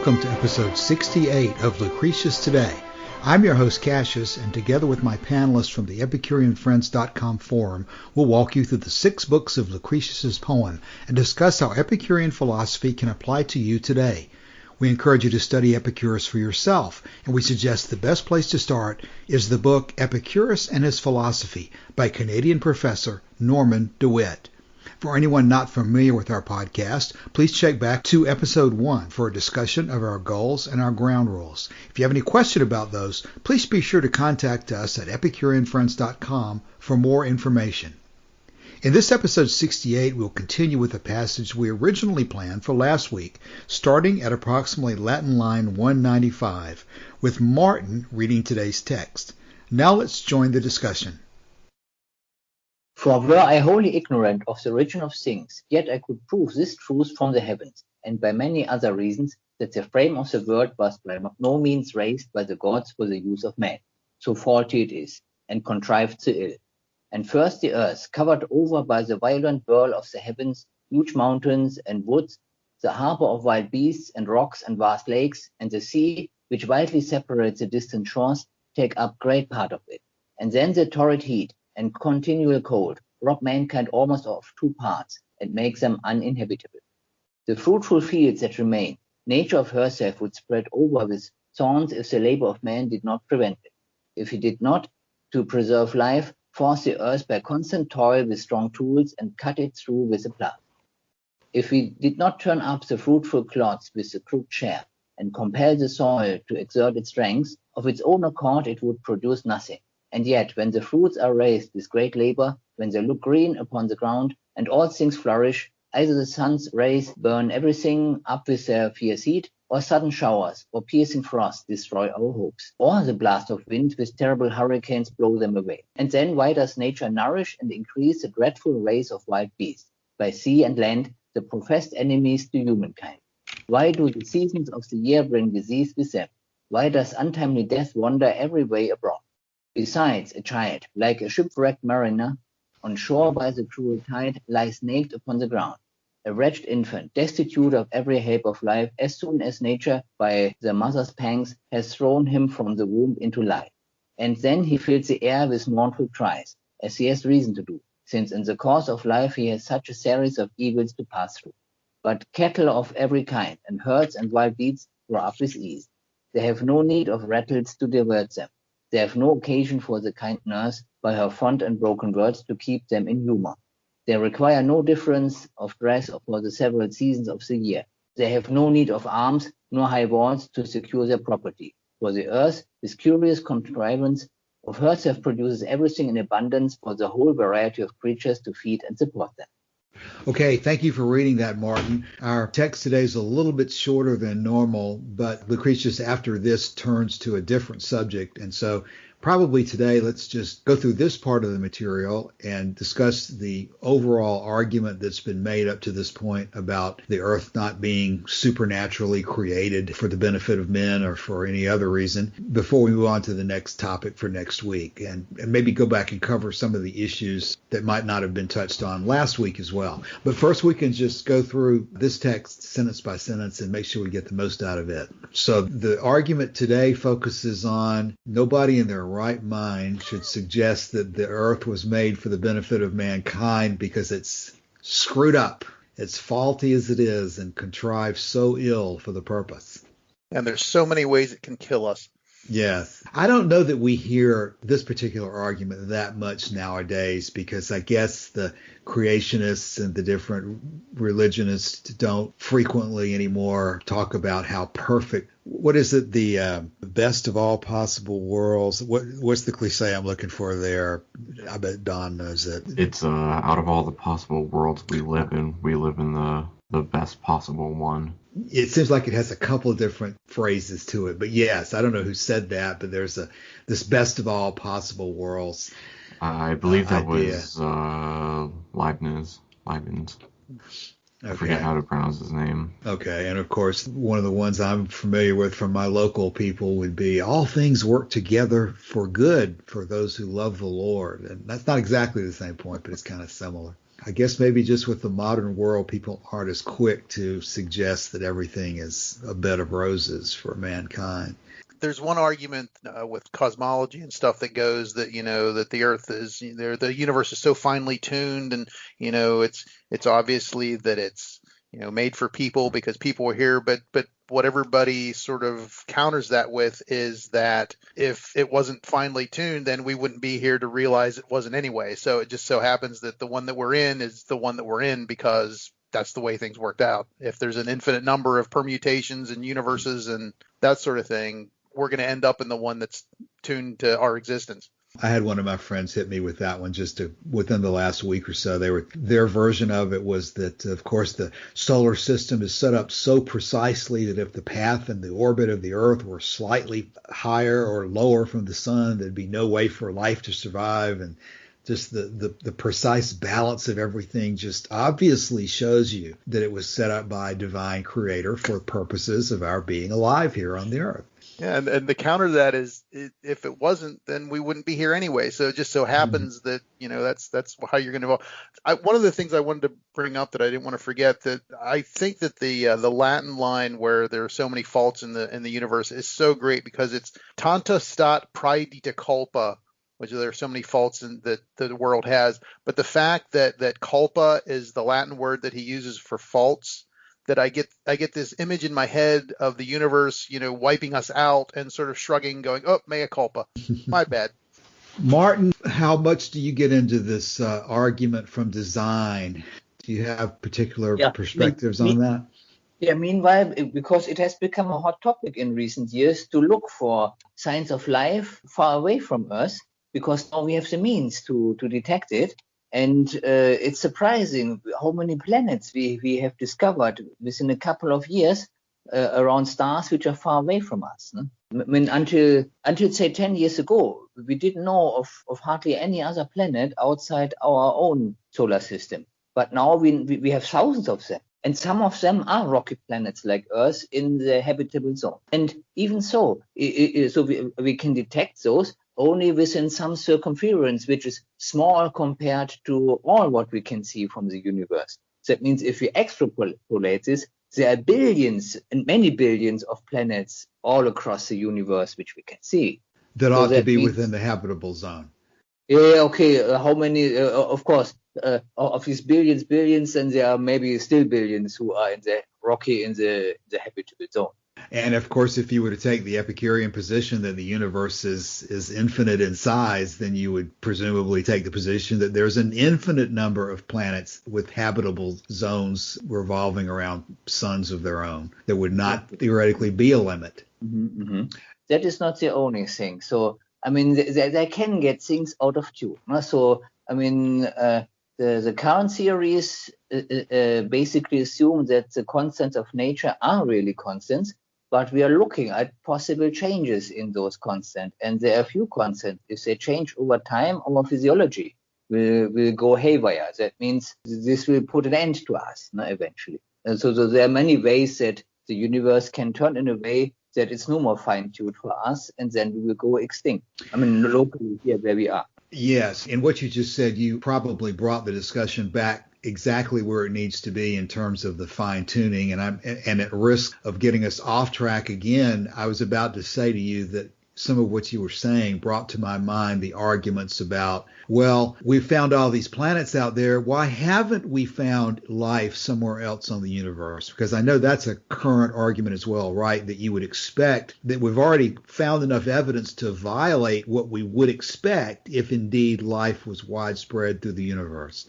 Welcome to episode 68 of Lucretius Today. I'm your host Cassius, and together with my panelists from the EpicureanFriends.com forum, we'll walk you through the 6 books of Lucretius's poem and discuss how Epicurean philosophy can apply to you today. We encourage you to study Epicurus for yourself, and we suggest the best place to start is the book Epicurus and His Philosophy by Canadian professor Norman DeWitt. For anyone not familiar with our podcast, please check back to episode 1 for a discussion of our goals and our ground rules. If you have any question about those, please be sure to contact us at EpicureanFriends.com for more information. In this episode 68, we'll continue with a passage we originally planned for last week, starting at approximately Latin line 195, with Martin reading today's text. Now let's join the discussion. For were I wholly ignorant of the origin of things, yet I could prove this truth from the heavens, and by many other reasons, that the frame of the world was by no means raised by the gods for the use of man, so faulty it is, and contrived so ill. And first the earth, covered over by the violent whirl of the heavens, huge mountains and woods, the harbour of wild beasts and rocks and vast lakes, and the sea, which widely separates the distant shores, take up great part of it. And then the torrid heat and continual cold rob mankind almost of 2 parts, and make them uninhabitable. The fruitful fields that remain, nature of herself would spread over with thorns if the labour of man did not prevent it. If he did not, to preserve life, force the earth by constant toil with strong tools, and cut it through with a plough. If we did not turn up the fruitful clods with the crooked shaft, and compel the soil to exert its strength, of its own accord it would produce nothing. And yet, when the fruits are raised with great labor, when they look green upon the ground, and all things flourish, either the sun's rays burn everything up with their fierce heat, or sudden showers, or piercing frosts destroy our hopes, or the blast of wind with terrible hurricanes blow them away. And then why does nature nourish and increase the dreadful race of wild beasts, by sea and land, the professed enemies to humankind? Why do the seasons of the year bring disease with them? Why does untimely death wander every way abroad? Besides, a child, like a shipwrecked mariner, on shore by the cruel tide, lies naked upon the ground. A wretched infant, destitute of every hope of life, as soon as nature, by the mother's pangs, has thrown him from the womb into life. And then he fills the air with mournful cries, as he has reason to do, since in the course of life he has such a series of evils to pass through. But cattle of every kind, and herds and wild beasts, grow up with ease. They have no need of rattles to divert them. They have no occasion for the kind nurse, by her fond and broken words, to keep them in humour. They require no difference of dress for the several seasons of the year. They have no need of arms, nor high walls to secure their property. For the earth, with curious contrivance of herself, produces everything in abundance for the whole variety of creatures to feed and support them. Okay, thank you for reading that, Martin. Our text today is a little bit shorter than normal, but Lucretius after this turns to a different subject. And so probably today, let's just go through this part of the material and discuss the overall argument that's been made up to this point about the earth not being supernaturally created for the benefit of men or for any other reason before we move on to the next topic for next week, and maybe go back and cover some of the issues that might not have been touched on last week as well. But first, we can just go through this text sentence by sentence and make sure we get the most out of it. So the argument today focuses on nobody in their right mind should suggest that the earth was made for the benefit of mankind because it's screwed up, it's faulty as it is, and contrived so ill for the purpose. And there's so many ways it can kill us. Yes. I don't know that we hear this particular argument that much nowadays because I guess the creationists and the different religionists don't frequently anymore talk about how perfect, what is it, the best of all possible worlds? What's the cliche I'm looking for there? I bet Don knows it. It's out of all the possible worlds we live in the best possible one. It seems like it has a couple of different phrases to it, but yes, I don't know who said that, but there's this best of all possible worlds. I believe that idea. Was Leibniz. Okay. I forget how to pronounce his name. Okay, and of course, one of the ones I'm familiar with from my local people would be all things work together for good for those who love the Lord. And that's not exactly the same point, but it's kind of similar. I guess maybe just with the modern world, people aren't as quick to suggest that everything is a bed of roses for mankind. There's one argument with cosmology and stuff that goes that that the Earth is the universe is so finely tuned, and it's obviously that it's made for people because people are here, but what everybody sort of counters that with is that if it wasn't finely tuned, then we wouldn't be here to realize it wasn't anyway. So it just so happens that the one that we're in is the one that we're in because that's the way things worked out. If there's an infinite number of permutations and universes and that sort of thing, we're going to end up in the one that's tuned to our existence. I had one of my friends hit me with that one within the last week or so. Their version of it was that, of course, the solar system is set up so precisely that if the path and the orbit of the Earth were slightly higher or lower from the sun, there'd be no way for life to survive. And just the precise balance of everything just obviously shows you that it was set up by a divine creator for purposes of our being alive here on the Earth. Yeah, and the counter to that is if it wasn't, then we wouldn't be here anyway. So it just so happens that that's how you're going to evolve. One of the things I wanted to bring up that I didn't want to forget, that I think that the Latin line where there are so many faults in the universe is so great because it's tanta stat praedita culpa, which there are so many faults that the world has. But the fact that culpa is the Latin word that he uses for faults, that I get this image in my head of the universe, wiping us out and sort of shrugging, going, oh, mea culpa, my bad. Martin, how much do you get into this argument from design? Do you have particular perspectives on that? Yeah, meanwhile, because it has become a hot topic in recent years to look for signs of life far away from us, because now we have the means to detect it. And it's surprising how many planets we have discovered within a couple of years around stars which are far away from us. No? I mean, until say 10 years ago, we didn't know of hardly any other planet outside our own solar system. But now we have thousands of them. And some of them are rocky planets like Earth in the habitable zone. And even so we can detect those only within some circumference, which is small compared to all what we can see from the universe. So that means if we extrapolate this, there are billions and many billions of planets all across the universe which we can see. That ought to be within the habitable zone. Yeah, okay. How many? Of course, of these billions, and there are maybe still billions who are in the habitable zone. And of course, if you were to take the Epicurean position that the universe is infinite in size, then you would presumably take the position that there's an infinite number of planets with habitable zones revolving around suns of their own. There would not theoretically be a limit. Mm-hmm, mm-hmm. That is not the only thing. So, I mean, they can get things out of tune. So, I mean, the current theories basically assume that the constants of nature are really constants, but we are looking at possible changes in those constants. And there are few constants. If they change over time, our physiology will go haywire. That means this will put an end to us eventually. And so there are many ways that the universe can turn in a way that it's no more fine-tuned for us, and then we will go extinct. I mean, locally here where we are. Yes, and what you just said, you probably brought the discussion back exactly where it needs to be in terms of the fine-tuning, and at risk of getting us off track again, I was about to say to you that some of what you were saying brought to my mind the arguments about, well, we found all these planets out there. Why haven't we found life somewhere else on the universe? Because I know that's a current argument as well, right? That you would expect that we've already found enough evidence to violate what we would expect if indeed life was widespread through the universe.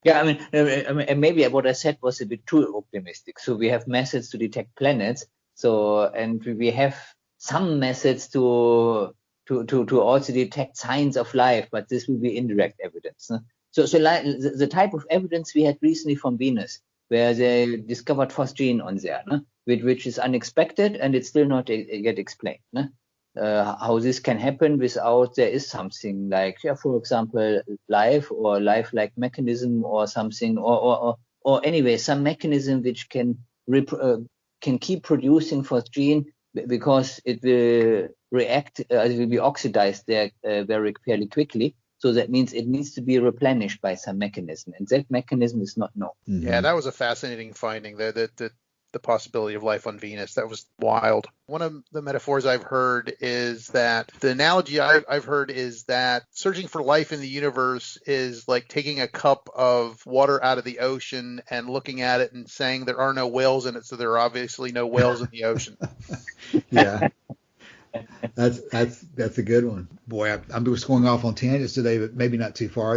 Yeah, I mean, maybe what I said was a bit too optimistic. So we have methods to detect planets. And we have some methods to also detect signs of life, but this will be indirect evidence. No? So like the type of evidence we had recently from Venus, where they discovered phosgene on there, no? which is unexpected, and it's still not yet explained. No? How this can happen without there is something like, for example, life or life-like mechanism or something, or anyway, some mechanism which can keep producing phosgene because it will react, it will be oxidized there fairly quickly. So that means it needs to be replenished by some mechanism, and that mechanism is not known. Mm-hmm. Yeah, that was a fascinating finding, the possibility of life on Venus. That was wild. One of the metaphors I've heard is that the analogy I've heard is that searching for life in the universe is like taking a cup of water out of the ocean and looking at it and saying there are no whales in it, so there are obviously no whales in the ocean. Yeah. That's a good one. Boy, I'm just going off on tangents today, but maybe not too far.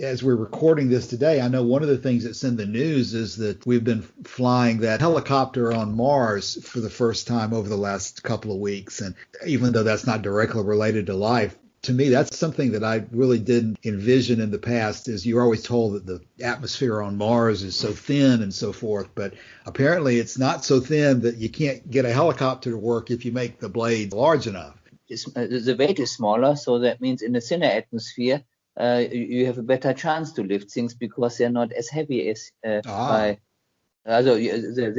As we're recording this today, I know one of the things that's in the news is that we've been flying that helicopter on Mars for the first time over the last couple of weeks. And even though that's not directly related to life, to me, that's something that I really didn't envision in the past. Is you're always told that the atmosphere on Mars is so thin and so forth, but apparently it's not so thin that you can't get a helicopter to work if you make the blades large enough. The weight is smaller, so that means in a thinner atmosphere, you have a better chance to lift things because they're not as heavy as they're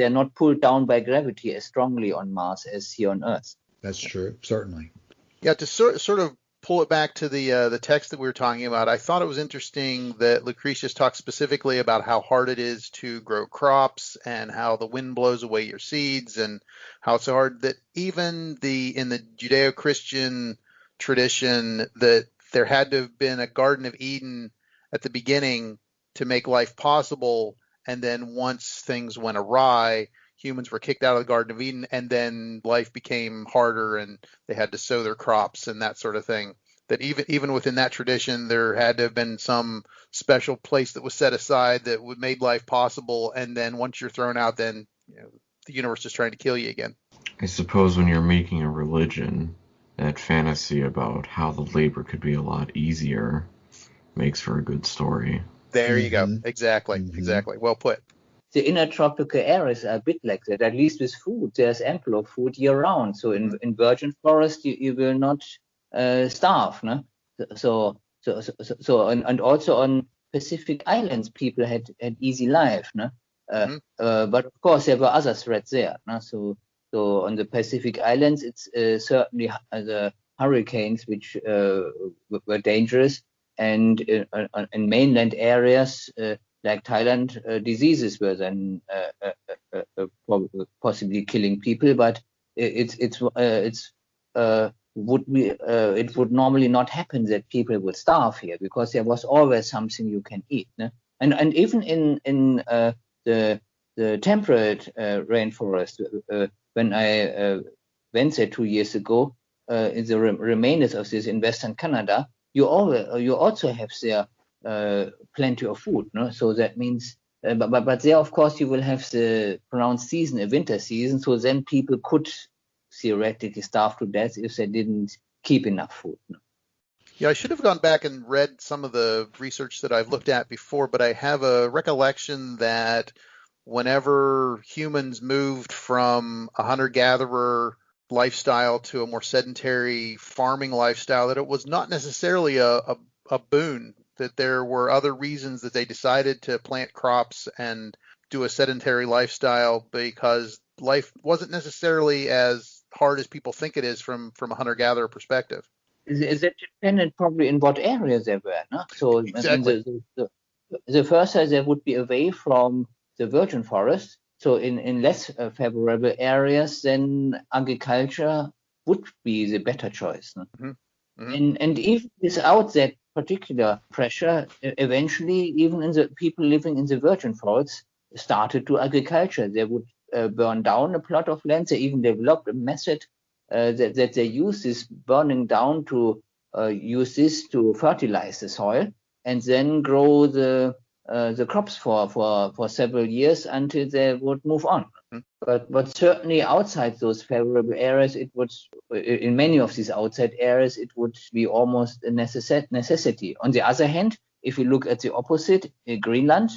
not pulled down by gravity as strongly on Mars as here on Earth. That's true, certainly. Yeah, to sort of pull it back to the text that we were talking about, I thought it was interesting that Lucretius talks specifically about how hard it is to grow crops and how the wind blows away your seeds and how it's so hard that even in the Judeo-Christian tradition that there had to have been a Garden of Eden at the beginning to make life possible, and then once things went awry, humans were kicked out of the Garden of Eden, and then life became harder and they had to sow their crops and that sort of thing. That even within that tradition, there had to have been some special place that was set aside that would made life possible. And then once you're thrown out, then the universe is trying to kill you again. I suppose when you're making a religion, that fantasy about how the labor could be a lot easier makes for a good story. There you go. Exactly. Well put. The inner tropical areas are a bit like that, at least with food. There's ample of food year round. So in virgin forest, you will not starve. No? So and also on Pacific Islands, people had easy life. No? But of course, there were other threats there. No? So on the Pacific Islands, it's certainly the hurricanes, which were dangerous. And in mainland areas, like Thailand, diseases were then possibly killing people, but it would normally not happen that people would starve here because there was always something you can eat. No? And even in the temperate rainforest, when I went there 2 years ago, in the remainders of this in Western Canada, you also have there plenty of food, no? So that means, but there, of course, you will have the pronounced season, a winter season, so then people could theoretically starve to death if they didn't keep enough food. No? Yeah, I should have gone back and read some of the research that I've looked at before, but I have a recollection that whenever humans moved from a hunter-gatherer lifestyle to a more sedentary farming lifestyle, that it was not necessarily a boon, that there were other reasons that they decided to plant crops and do a sedentary lifestyle because life wasn't necessarily as hard as people think it is from a hunter-gatherer perspective. Is it dependent probably in what areas they were? No? So exactly. The first side, they would be away from the virgin forest. So in less favorable areas, then agriculture would be the better choice. No? And even without that particular pressure, eventually, even in the people living in the virgin forests started to agriculture. They would burn down a plot of land. They even developed a method that they use this burning down to use this to fertilize the soil and then grow the crops for several years until they would move on. But certainly outside those favorable areas, it would, in many of these outside areas, it would be almost a necessity. On the other hand, if you look at the opposite, Greenland,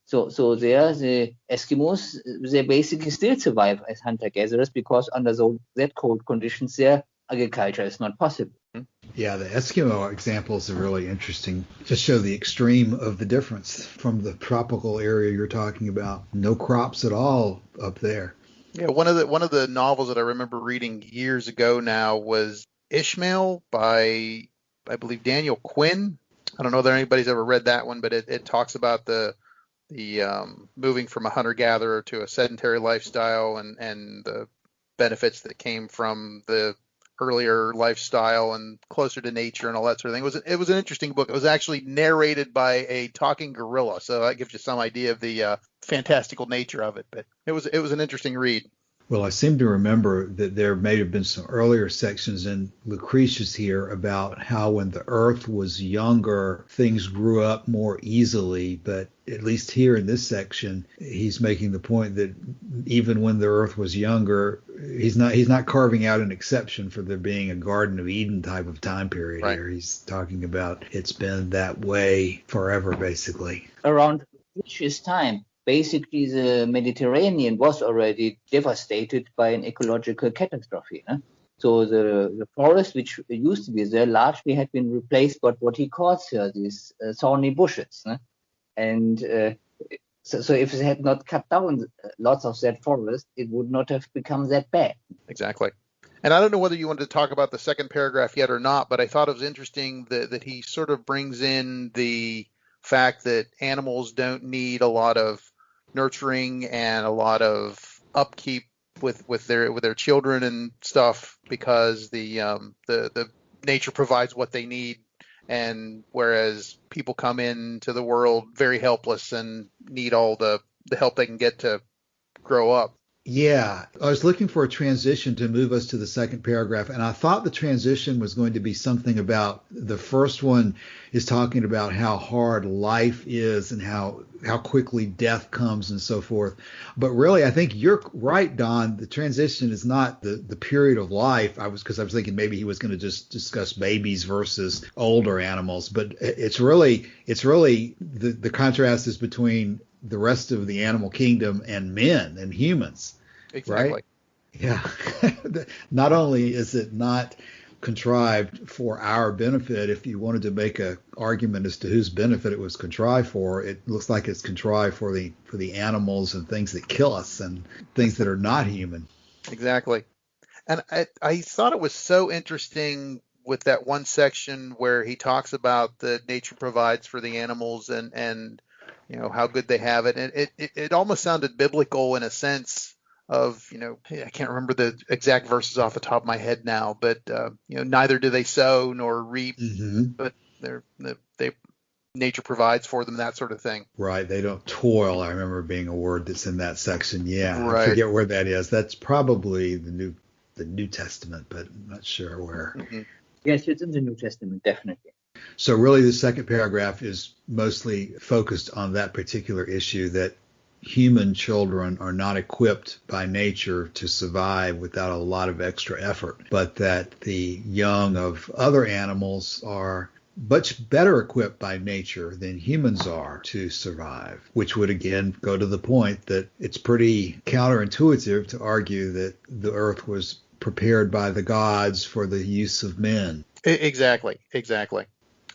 so there the Eskimos, they basically still survive as hunter-gatherers because under that cold conditions there, agriculture is not possible. Yeah, the Eskimo examples are really interesting. Just show the extreme of the difference from the tropical area you're talking about. No crops at all up there. Yeah, one of the novels that I remember reading years ago now was Ishmael by, I believe, Daniel Quinn. I don't know that anybody's ever read that one, but it talks about the moving from a hunter-gatherer to a sedentary lifestyle and the benefits that came from the earlier lifestyle and closer to nature and all that sort of thing. It was an interesting book. It was actually narrated by a talking gorilla, so that gives you some idea of the fantastical nature of it. But it was an interesting read. Well, I seem to remember that there may have been some earlier sections in Lucretius here about how when the earth was younger, things grew up more easily. But at least here in this section, he's making the point that even when the earth was younger, he's not carving out an exception for there being a Garden of Eden type of time period Right. here. He's talking about it's been that way forever, basically. Around Lucretius' time, basically the Mediterranean was already devastated by an ecological catastrophe. So the forest which used to be there largely had been replaced by what he calls here these thorny bushes. And so if they had not cut down lots of that forest, it would not have become that bad. Exactly. And I don't know whether you wanted to talk about the second paragraph yet or not, but I thought it was interesting that he sort of brings in the fact that animals don't need a lot of nurturing and a lot of upkeep with their children and stuff because the nature provides what they need, and whereas people come into the world very helpless and need all the help they can get to grow up. Yeah, I was looking for a transition to move us to the second paragraph, and I thought the transition was going to be something about the first one is talking about how hard life is and how quickly death comes and so forth. But really, I think you're right, Don. The transition is not the period of life. Because I was thinking maybe he was going to just discuss babies versus older animals, but it's really the contrast is between the rest of the animal kingdom and men and humans. Exactly. Right? Yeah. Not only is it not contrived for our benefit, if you wanted to make an argument as to whose benefit it was contrived for, it looks like it's contrived for the animals and things that kill us and things that are not human. Exactly. And I thought it was so interesting with that one section where he talks about the nature provides for the animals and how good they have it. And it almost sounded biblical in a sense of, I can't remember the exact verses off the top of my head now, but, neither do they sow nor reap, but they nature provides for them, that sort of thing. Right. They don't toil. I remember being a word that's in that section. Yeah. Right. I forget where that is. That's probably the New Testament, but I'm not sure where. Mm-hmm. Yes, it's in the New Testament, definitely. So really the second paragraph is mostly focused on that particular issue, that human children are not equipped by nature to survive without a lot of extra effort, but that the young of other animals are much better equipped by nature than humans are to survive, which would again go to the point that it's pretty counterintuitive to argue that the earth was prepared by the gods for the use of men. Exactly.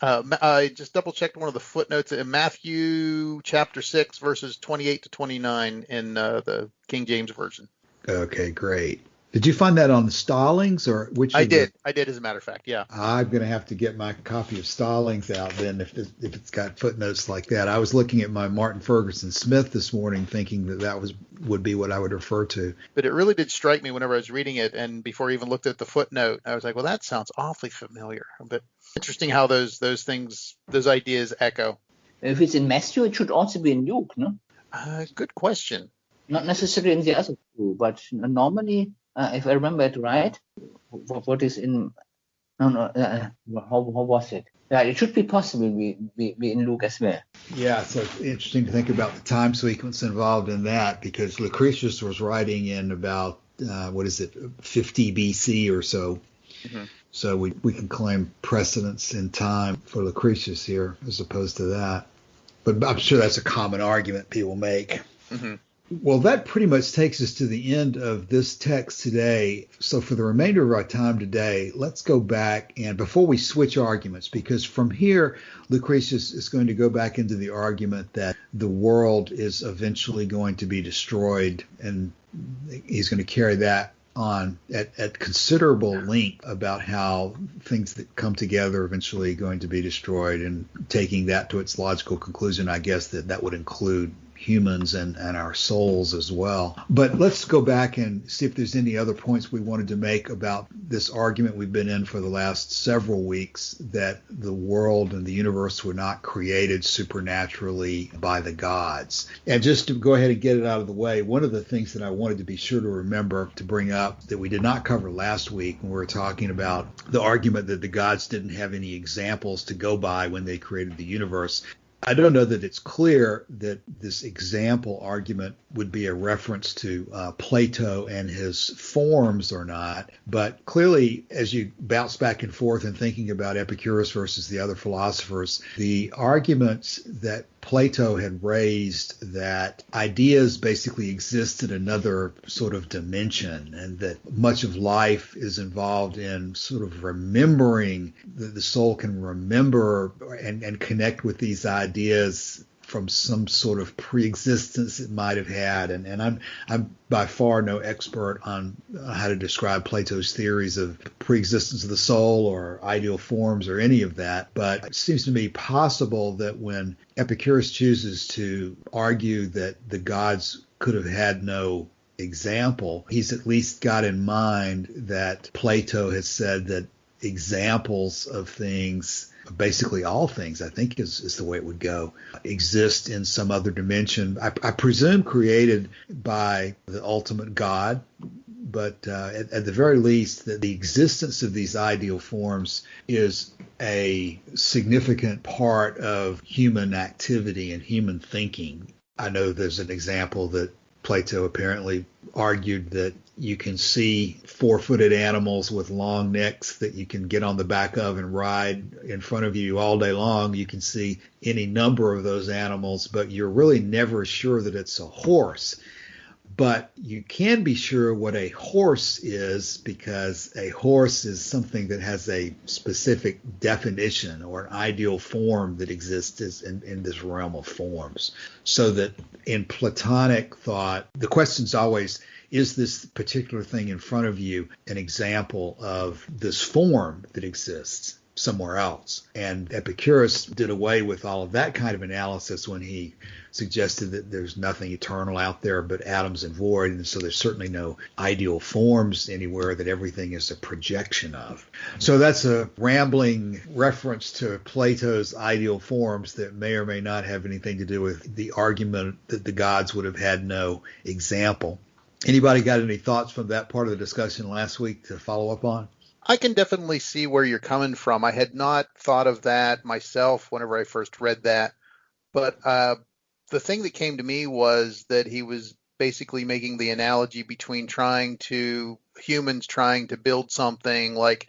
I just double checked one of the footnotes in Matthew chapter 6, verses 28 to 29 in the King James Version. Okay, great. Did you find that on the Stallings or which? I did, as a matter of fact, yeah. I'm going to have to get my copy of Stallings out then if it's got footnotes like that. I was looking at my Martin Ferguson Smith this morning thinking that would be what I would refer to. But it really did strike me whenever I was reading it, and before I even looked at the footnote, I was like, well, that sounds awfully familiar. But interesting how those ideas echo. If it's in Matthew, it should also be in Luke, no? Good question. Not necessarily in the other two, but normally, if I remember it right, what is in... how was it? Yeah, it should be possible be in Luke as well. Yeah, so it's interesting to think about the time sequence involved in that, because Lucretius was writing in about, 50 BC or so. Mm-hmm. So we can claim precedence in time for Lucretius here as opposed to that. But I'm sure that's a common argument people make. Mm-hmm. Well, that pretty much takes us to the end of this text today. So for the remainder of our time today, let's go back and before we switch arguments, because from here, Lucretius is going to go back into the argument that the world is eventually going to be destroyed, and he's going to carry that on at considerable length about how things that come together are eventually going to be destroyed, and taking that to its logical conclusion, I guess that would include humans and our souls as well. But let's go back and see if there's any other points we wanted to make about this argument we've been in for the last several weeks, that the world and the universe were not created supernaturally by the gods. And just to go ahead and get it out of the way, one of the things that I wanted to be sure to remember to bring up that we did not cover last week when we were talking about the argument that the gods didn't have any examples to go by when they created the universe. I don't know that it's clear that this example argument would be a reference to Plato and his forms or not, but clearly, as you bounce back and forth in thinking about Epicurus versus the other philosophers, the arguments that Plato had raised that ideas basically exist in another sort of dimension, and that much of life is involved in sort of remembering, that the soul can remember and connect with these ideas from some sort of pre-existence it might have had. And I'm by far no expert on how to describe Plato's theories of pre-existence of the soul or ideal forms or any of that. But it seems to me possible that when Epicurus chooses to argue that the gods could have had no example, he's at least got in mind that Plato has said that examples of things, basically all things, I think is the way it would go, exist in some other dimension. I presume created by the ultimate God, but at the very least, that the existence of these ideal forms is a significant part of human activity and human thinking. I know there's an example that Plato apparently argued that you can see four-footed animals with long necks that you can get on the back of and ride in front of you all day long. You can see any number of those animals, but you're really never sure that it's a horse. But you can be sure what a horse is, because a horse is something that has a specific definition or an ideal form that exists in this realm of forms. So that in Platonic thought, the question's always, is this particular thing in front of you an example of this form that exists somewhere else? And Epicurus did away with all of that kind of analysis when he suggested that there's nothing eternal out there but atoms and void, and so there's certainly no ideal forms anywhere, that everything is a projection of. So that's a rambling reference to Plato's ideal forms that may or may not have anything to do with the argument that the gods would have had no example. Anybody got any thoughts from that part of the discussion last week to follow up on? I can definitely see where you're coming from. I had not thought of that myself whenever I first read that. But the thing that came to me was that he was basically making the analogy between humans trying to build something like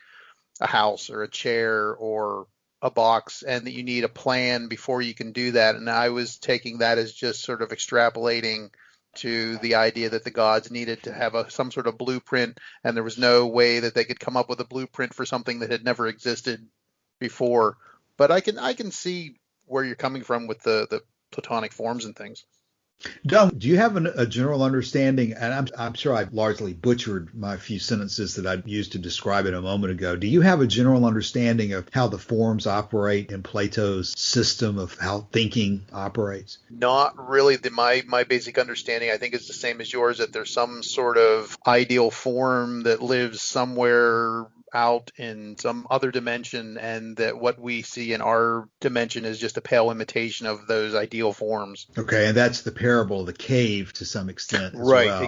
a house or a chair or a box, and that you need a plan before you can do that. And I was taking that as just sort of extrapolating to the idea that the gods needed to have some sort of blueprint, and there was no way that they could come up with a blueprint for something that had never existed before. But I can see where you're coming from with the Platonic forms and things. Don, do you have a general understanding, and I'm sure I've largely butchered my few sentences that I used to describe it a moment ago. Do you have a general understanding of how the forms operate in Plato's system of how thinking operates? Not really. My basic understanding, I think, is the same as yours, that there's some sort of ideal form that lives somewhere out in some other dimension, and that what we see in our dimension is just a pale imitation of those ideal forms. Okay, and that's the parable of the cave to some extent as right, well.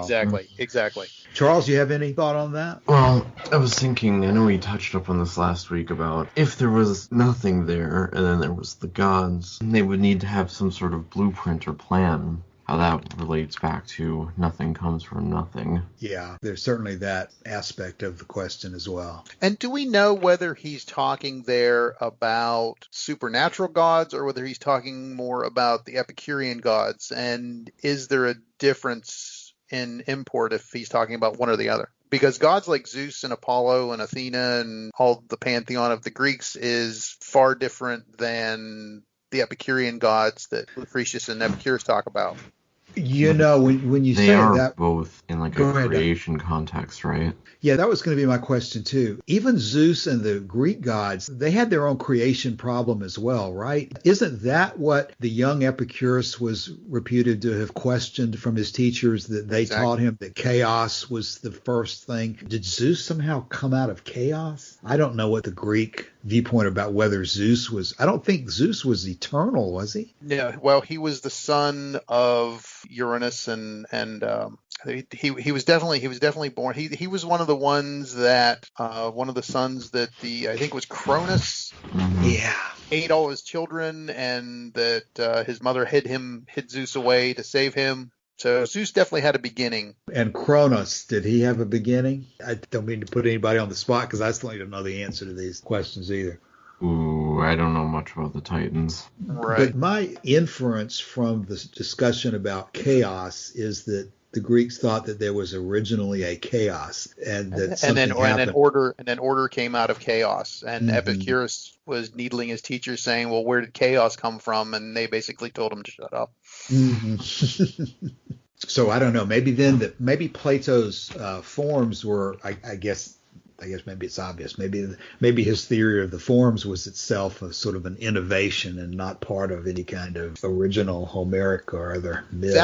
Exactly. Charles, you have any thought on that? Well, I was thinking, I know we touched up on this last week about if there was nothing there and then there was the gods, they would need to have some sort of blueprint or plan. How that relates back to nothing comes from nothing. Yeah, there's certainly that aspect of the question as well. And do we know whether he's talking there about supernatural gods or whether he's talking more about the Epicurean gods? And is there a difference in import if he's talking about one or the other? Because gods like Zeus and Apollo and Athena and all the pantheon of the Greeks is far different than the Epicurean gods that Lucretius and Epicurus talk about. You know, when you They say are that, both in like go a ahead, Don. creation context, right? Yeah, that was going to be my question too. Even Zeus and the Greek gods, they had their own creation problem as well, right? Isn't that what the young Epicurus was reputed to have questioned from his teachers, that they taught Exactly. him that chaos was the first thing? Did Zeus somehow come out of chaos? I don't know what the Greek viewpoint about whether Zeus was, I don't think Zeus was eternal, was he? Yeah, well, he was the son of Uranus, and he was definitely born. He was one of the ones that one of the sons that the I think it was Cronus Hmm. Yeah. ate all his children, and that his mother hid Zeus away to save him. So Zeus definitely had a beginning. And Kronos, did he have a beginning? I don't mean to put anybody on the spot because I still don't know the answer to these questions either. Ooh, I don't know much about the Titans. But Right. my inference from this discussion about chaos is that the Greeks thought that there was originally a chaos and And, that and then something and then happened. order came out of chaos, and Hmm. Epicurus was needling his teachers, saying, "Well, where did chaos come from?" And they basically told him to shut up. Hmm. So I don't know. Maybe then that maybe Plato's forms were. I guess. I guess maybe it's obvious. Maybe his theory of the forms was itself a sort of an innovation and not part of any kind of original Homeric or other myth.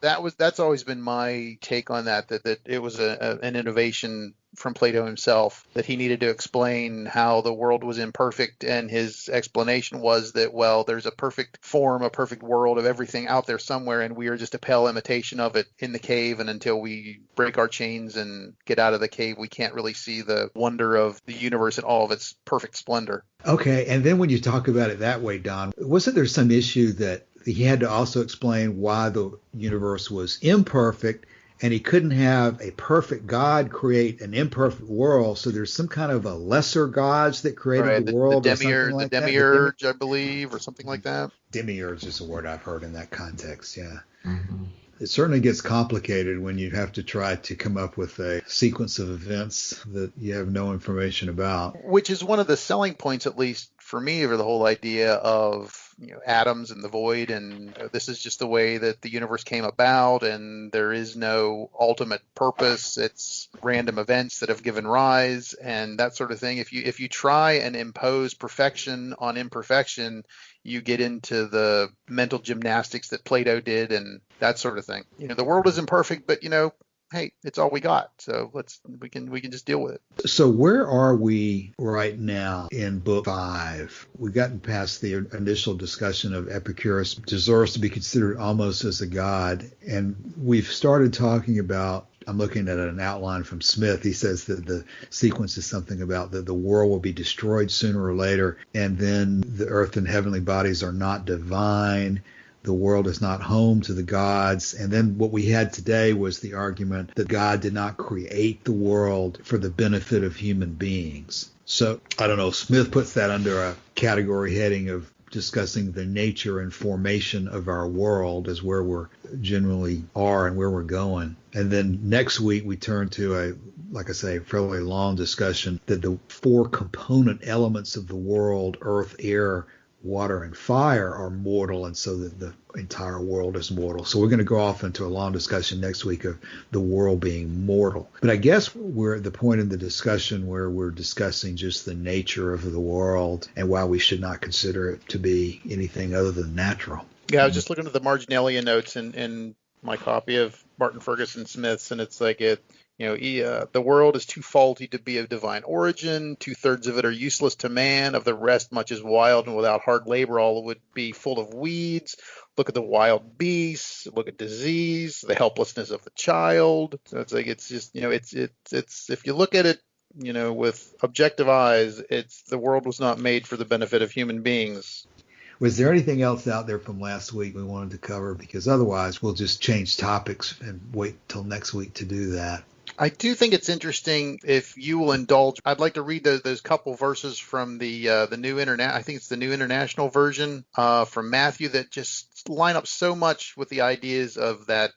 That's always been my take on that it was an innovation from Plato himself, that he needed to explain how the world was imperfect, and his explanation was that, well, there's a perfect form, a perfect world of everything out there somewhere, and we are just a pale imitation of it in the cave, and until we break our chains and get out of the cave, we can't really see the wonder of the universe in all of its perfect splendor. Okay, and then when you talk about it that way, Don, wasn't there some issue that he had to also explain why the universe was imperfect, and he couldn't have a perfect God create an imperfect world, so there's some kind of a lesser gods that created the Right, the world or something the like that? demiurge, I believe, or something like that. Demiurge is a word I've heard in that context, yeah. Hmm. It certainly gets complicated when you have to try to come up with a sequence of events that you have no information about. Which is one of the selling points, at least for me, over the whole idea of atoms and the void, and this is just the way that the universe came about, and there is no ultimate purpose. It's random events that have given rise, and that sort of thing. If you try and impose perfection on imperfection, you get into the mental gymnastics that Plato did, and that sort of thing. The world is imperfect, but hey, it's all we got, so we can just deal with it. So where are we right now in book 5? We've gotten past the initial discussion of Epicurus deserves to be considered almost as a god, and we've started talking about, I'm looking at an outline from Smith. He says that the sequence is something about that the world will be destroyed sooner or later, and then the earth and heavenly bodies are not divine. The world is not home to the gods. And then what we had today was the argument that God did not create the world for the benefit of human beings. So I don't know, Smith puts that under a category heading of discussing the nature and formation of our world as where we're generally are and where we're going. And then next week we turn to a, like I say, fairly long discussion that the 4 component elements of the world, earth, air, water, and fire, are mortal, and so that the entire world is mortal. So we're going to go off into a long discussion next week of the world being mortal. But I guess we're at the point in the discussion where we're discussing just the nature of the world and why we should not consider it to be anything other than natural. Yeah, I was just looking at the marginalia notes in my copy of Martin Ferguson Smith's, and it's like the world is too faulty to be of divine origin. 2/3 of it are useless to man. Of the rest, much is wild, and without hard labor, all would be full of weeds. Look at the wild beasts. Look at disease, the helplessness of the child. So it's like it's just it's if you look at it with objective eyes, it's the world was not made for the benefit of human beings. Was there anything else out there from last week we wanted to cover? Because otherwise we'll just change topics and wait till next week to do that. I do think it's interesting, if you will indulge. I'd like to read those couple verses from the new internet. I think it's the New International Version from Matthew, that just line up so much with the ideas of that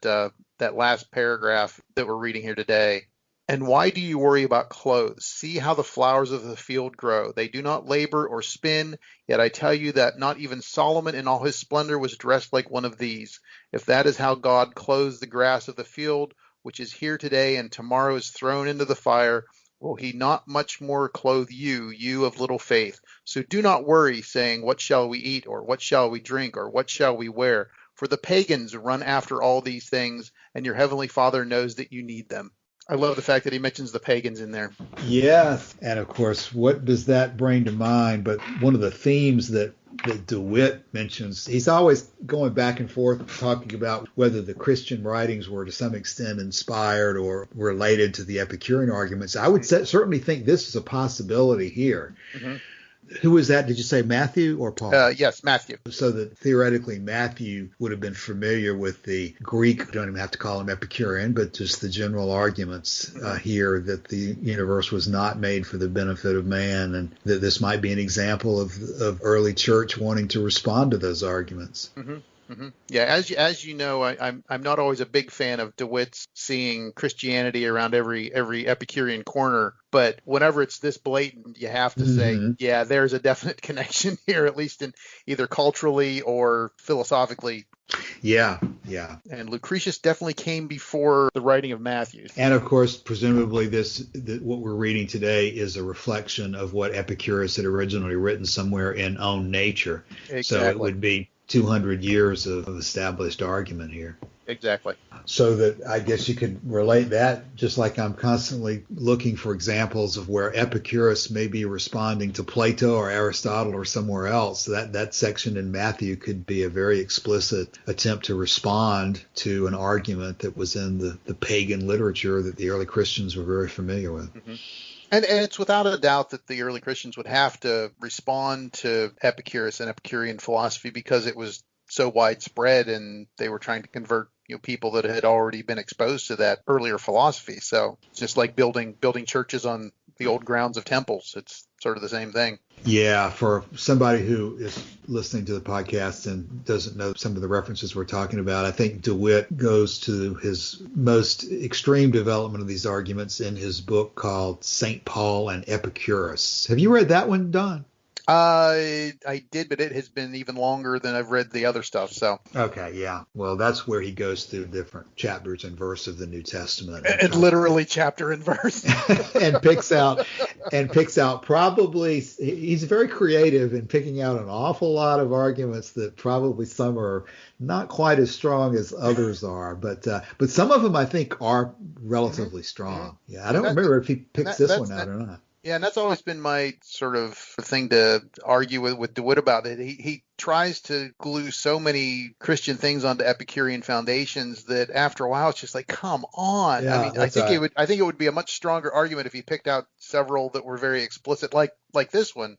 last paragraph that we're reading here today. And why do you worry about clothes? See how the flowers of the field grow. They do not labor or spin, yet I tell you that not even Solomon in all his splendor was dressed like one of these. If that is how God clothes the grass of the field, which is here today and tomorrow is thrown into the fire, will he not much more clothe you, you of little faith? So do not worry, saying, what shall we eat, or what shall we drink, or what shall we wear? For the pagans run after all these things, and your heavenly Father knows that you need them. I love the fact that he mentions the pagans in there. Yes. And of course, what does that bring to mind? But one of the themes that DeWitt mentions, he's always going back and forth talking about whether the Christian writings were to some extent inspired or related to the Epicurean arguments. I would certainly think this is a possibility here. Mm-hmm. Who was that? Did you say Matthew or Paul? Yes, Matthew. So that theoretically Matthew would have been familiar with the Greek, you don't even have to call him Epicurean, but just the general arguments here that the universe was not made for the benefit of man, and that this might be an example of early church wanting to respond to those arguments. Mm-hmm. Mm-hmm. Yeah, as you know, I'm not always a big fan of DeWitt's seeing Christianity around every Epicurean corner, but whenever it's this blatant, you have to say, yeah, there's a definite connection here, at least in either culturally or philosophically. Yeah. And Lucretius definitely came before the writing of Matthew. And of course, presumably what we're reading today is a reflection of what Epicurus had originally written somewhere in Own Nature. Exactly. So it would be 200 years of established argument here. Exactly. So that I guess you could relate that, just like I'm constantly looking for examples of where Epicurus may be responding to Plato or Aristotle or somewhere else. That section in Matthew could be a very explicit attempt to respond to an argument that was in the pagan literature that the early Christians were very familiar with. Mm-hmm. And it's without a doubt that the early Christians would have to respond to Epicurus and Epicurean philosophy because it was so widespread, and they were trying to convert people that had already been exposed to that earlier philosophy. So it's just like building churches on the old grounds of temples. It's sort of the same thing. Yeah, for somebody who is listening to the podcast and doesn't know some of the references we're talking about, I think DeWitt goes to his most extreme development of these arguments in his book called St. Paul and Epicurus. Have you read that one, Don? I did, but it has been even longer than I've read the other stuff. So okay, yeah. Well, that's where he goes through different chapters and verse of the New Testament, and literally chapter and verse, and picks out probably. He's very creative in picking out an awful lot of arguments that probably some are not quite as strong as others are, but some of them I think are relatively strong. Yeah, I don't remember if he picks this one out or not. Yeah, and that's always been my sort of thing to argue with DeWitt about it. He tries to glue so many Christian things onto Epicurean foundations that after a while it's just like, come on. Yeah, I mean, I think it would be a much stronger argument if he picked out several that were very explicit, like this one,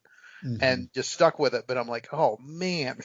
and just stuck with it. But I'm like, oh man,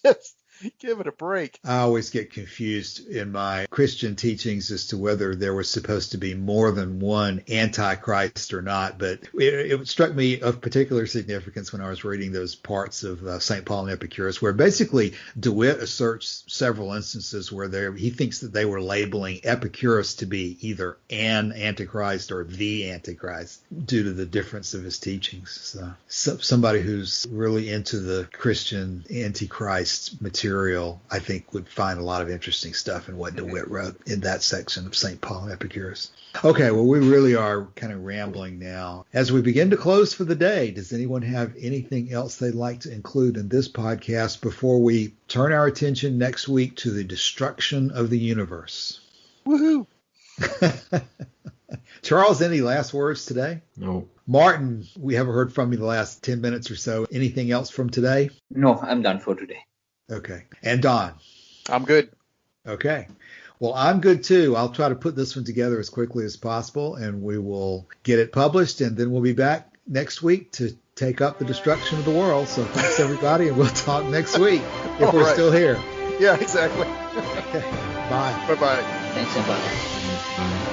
just give it a break. I always get confused in my Christian teachings as to whether there was supposed to be more than one Antichrist or not. But it struck me of particular significance when I was reading those parts of St. Paul and Epicurus, where basically DeWitt asserts several instances where he thinks that they were labeling Epicurus to be either an Antichrist or the Antichrist due to the difference of his teachings. So somebody who's really into the Christian Antichrist material, I think, would find a lot of interesting stuff in what DeWitt wrote in that section of St. Paul and Epicurus. Okay, well, we really are kind of rambling now. As we begin to close for the day, does anyone have anything else they'd like to include in this podcast before we turn our attention next week to the destruction of the universe? Woohoo! Charles, any last words today? No. Martin, we haven't heard from you the last 10 minutes or so. Anything else from today? No, I'm done for today. Okay. And Don? I'm good. Okay. Well, I'm good too. I'll try to put this one together as quickly as possible, and we will get it published, and then we'll be back next week to take up the destruction of the world. So thanks, everybody, and we'll talk next week if we're still here. Yeah, exactly. Okay. Bye. Bye-bye. Thanks, everybody.